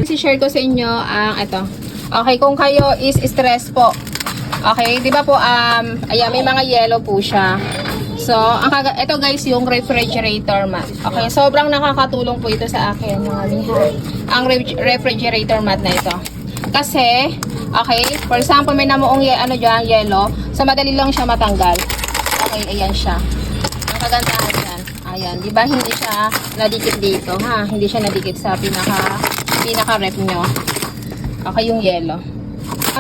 I-share ko sa inyo ang ito. Okay, kung kayo is stress po. Okay, di ba po, ayan, may mga yellow po siya. So, ito guys, yung refrigerator mat. Okay, sobrang nakakatulong po ito sa akin, mga miha. Ang refrigerator mat na ito. Kasi, okay, for example, may namuong yellow. So, madali lang siya matanggal. Okay, ayan siya. Ang kagandahan yan. Ayan, di ba hindi siya nadikit dito, ha? Hindi siya nadikit sa pinaka-ref nyo. Okay, yung yellow.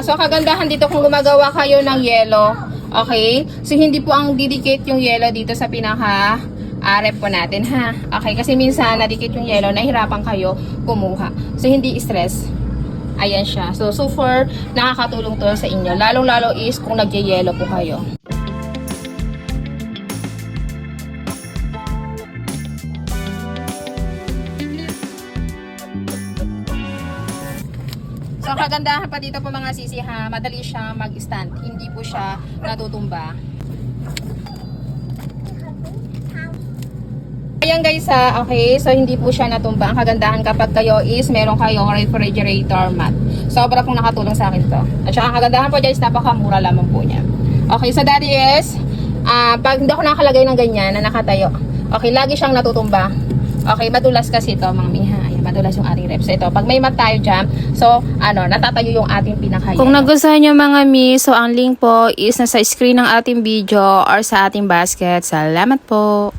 So, kagandahan dito kung gumagawa kayo ng yellow. Okay? So, hindi po ang didikit yung yellow dito sa pinaka-ref po natin, ha? Okay? Kasi minsan, nadikit yung yellow, nahirapan kayo kumuha. So, hindi stress. Ayan siya. So far, nakakatulong to sa inyo. Lalong-lalo is kung nagye-yellow po kayo. So, ang kagandahan pa dito po mga sisi, ha, madali siya mag-stand. Hindi po siya natutumba. Ayan guys, ha, okay, so hindi po siya natumba. Ang kagandahan kapag kayo is meron kayong refrigerator mat. Sobra pong nakatulong sa akin to. At saka ang kagandahan po guys, napakamura lamang po niya. Okay, so daddy is, pag hindi ako nakalagay ng ganyan na nakatayo, okay, lagi siyang natutumba. Okay, madulas kasi ito mga miha. Ayan, madulas yung ating ref. So ito, pag may mat tayo dyan, so natatayo yung ating pinaka. Kung nagustuhan nyo mga mi, so ang link po is nasa screen ng ating video or sa ating basket. Salamat po!